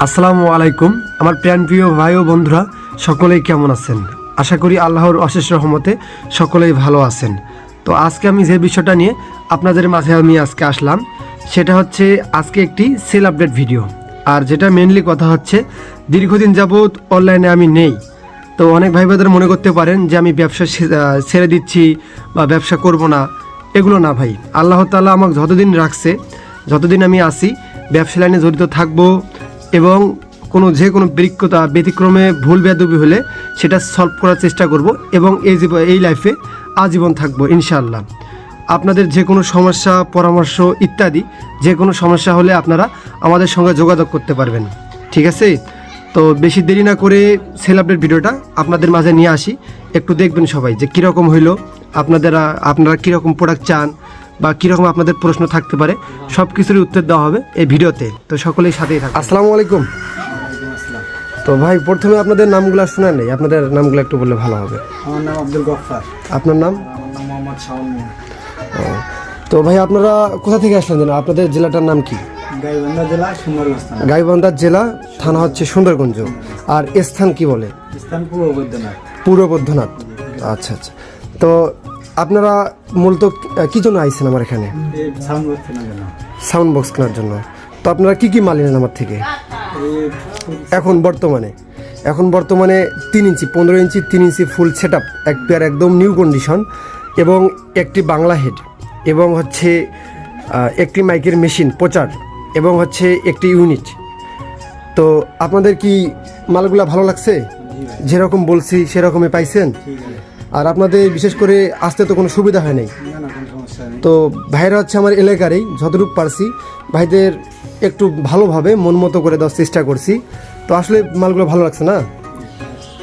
আসসালামু আলাইকুম আমার প্রিয় ভাই ও বন্ধুরা সকলেই কেমন আছেন। আশা করি আল্লাহর অশেষ রহমতে সকলেই ভালো আছেন। তো আজকে আমি যে বিষয়টা নিয়ে আপনাদের মাঝে আমি আজকে আসলাম সেটা হচ্ছে আজকে একটি সেল আপডেট ভিডিও। আর যেটা মেনলি কথা হচ্ছে দীর্ঘদিন যাবৎ অনলাইনে আমি নেই। তো অনেক ভাই বোনেরা মনে করতে পারেন যে আমি ব্যবসা ছেড়ে দিচ্ছি বা ব্যবসা করব না, এগুলো না ভাই। আল্লাহ তাআলা আমাকে যতদিন রাখছে, যতদিন আমি আসি ব্যবসা লাইনে জড়িত থাকবো এবং যে কোনো ব্যতিক্রমে ভুল বেয়াদবি হলে সেটা সলভ করার চেষ্টা করব এবং এই লাইফে আজীবন থাকবো ইনশাআল্লাহ। আপনাদের যে কোনো সমস্যা, পরামর্শ ইত্যাদি যে কোনো সমস্যা হলে আপনারা আমাদের সঙ্গে যোগাযোগ করতে পারবেন, ঠিক আছে? তো বেশি দেরি না করে সেল আপডেট ভিডিওটা আপনাদের মাঝে নিয়ে আসি। একটু দেখবেন সবাই যে কীরকম হইলো, আপনারা কীরকম প্রোডাক্ট চান বা কীরকম আপনাদের প্রশ্ন থাকতে পারে, সব কিছুরই উত্তর দেওয়া হবে এই ভিডিওতে। তো সকলেই সাথেই থাকুন। আসসালামু আলাইকুম। তো ভাই প্রথমে আপনাদের নামগুলো শোনা নেই, আপনাদের নামগুলো একটু বললে ভালো হবে। আমার নাম আব্দুল গফফার। আপনার নাম? মোহাম্মদ শাওন মিয়া। তো ভাই আপনারা কোথা থেকে আসলেন যেন? আপনাদের জেলাটার নাম কি? গাইবান্ধা জেলা, সুন্দরগঞ্জ থানা। গাইবান্ধা জেলা, থানা হচ্ছে সুন্দরগঞ্জ। আর স্থান কি বলে? স্থান পূর্ব বৈদ্যনাথ। পূর্ব বৈদ্যনাথ। আচ্ছা আচ্ছা। তো আপনারা মূলত কী জন্য আইছেন আমার এখানে? সাউন্ড বক্স কেনার জন্য। সাউন্ড বক্স কেনার জন্য। তো আপনারা কি মাল নেন আমার থেকে এখন বর্তমানে? 3 ইঞ্চি, 15 ইঞ্চি, 3 ইঞ্চি ফুল সেট আপ, এক পেয়ার একদম নিউ কন্ডিশন এবং একটি বাংলা হেড এবং হচ্ছে একটি মাইকের মেশিন প্রচার এবং হচ্ছে একটি ইউনিট। তো আপনাদের কি মালগুলা ভালো লাগছে? যেরকম বলছি সেরকমই পাইছেন? আর আপনাদের বিশেষ করে আসতে তো কোনো সুবিধা হয় নাই? তো ভাইরা হচ্ছে আমার এলাকারই, যতটুকু পারছি ভাইদের একটু ভালোভাবে মন মতো করে দেওয়ার চেষ্টা করছি। তো আসলে মালগুলো ভালো লাগছে না?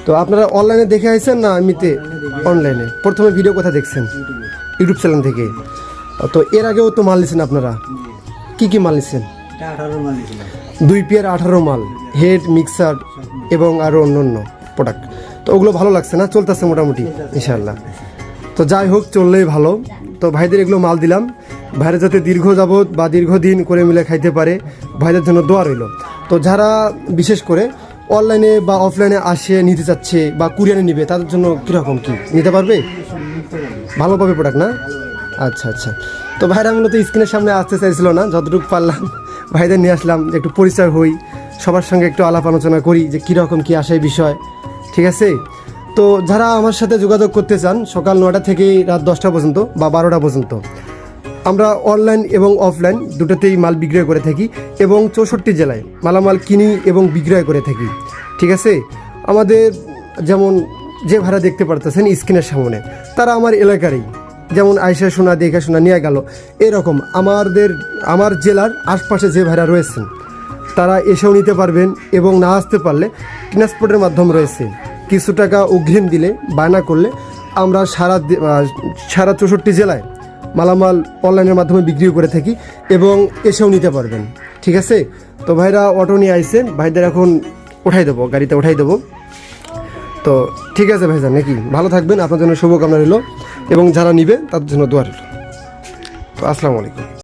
তো আপনারা অনলাইনে দেখে আসছেন না এমনিতে? অনলাইনে। প্রথমে ভিডিও কোথায় দেখছেন? ইউটিউব চ্যানেল থেকে। তো এর আগেও তো মাল নিছেন আপনারা? কি মাল নিছেন? 2 পেয়ার 18 মাল, হেড, মিক্সার এবং আরও অন্য প্রোডাক্ট। তো ওগুলো ভালো লাগছে না? চলতেছে মোটামুটি ইনশাআল্লাহ। তো যাই হোক, চললেই ভালো। তো ভাইদের এগুলো মাল দিলাম, ভাইরা যাতে দীর্ঘ যাবৎ বা দীর্ঘদিন করে মিলে খাইতে পারে, ভাইদের জন্য দোয়া রইল। তো যারা বিশেষ করে অনলাইনে বা অফলাইনে আসে নিতে চাচ্ছে বা কুরিয়ারে নিবে, তাদের জন্য কীরকম কি নিতে পারবে? ভালো পাবে প্রোডাক্ট না? আচ্ছা আচ্ছা। তো ভাইরা মূলত স্ক্রিনের সামনে আসতে চাইছিল না, যতটুকু পারলাম ভাইদের নিয়ে আসলাম যে একটু পরিচয় হই, সবার সঙ্গে একটু আলাপ আলোচনা করি যে কীরকম কী আসে বিষয়, ঠিক আছে? তো যারা আমার সাথে যোগাযোগ করতে চান, সকাল 9টা থেকে রাত 10টা পর্যন্ত বা 12টা পর্যন্ত আমরা অনলাইন এবং অফলাইন দুটোতেই মাল বিক্রয় করে থাকি এবং 64 জেলায় মালামাল কিনি এবং বিক্রয় করে থাকি, ঠিক আছে? আমাদের যেমন যে ভাড়া দেখতে পারতেছেন স্ক্রিনের সামনে, তারা আমার এলাকারই, যেমন আয়সা শোনা, দেখা শোনা নিয়ে গেল, এরকম আমার জেলার আশপাশে যে ভাড়া রয়েছেন তারা এসেও নিতে পারবেন এবং না আসতে পারলে ট্রান্সপোর্টের মাধ্যম রয়েছে। কিছু টাকা অগ্রিম দিলে, বায়না করলে আমরা সারা 64 জেলায় মালামাল অনলাইনের মাধ্যমে বিক্রি করে থাকি এবং এসেও নিতে পারবেন, ঠিক আছে? তো ভাইরা অটো নিয়ে আইসেন, ভাইদের এখন উঠাই দেবো, গাড়িতে উঠাই দেবো। তো ঠিক আছে ভাইজান, নাকি ভালো থাকবেন, আপনার জন্য শুভকামনা রইল এবং যারা নিবে তাদের জন্য দোয়া রইল। তো আসসালামু আলাইকুম।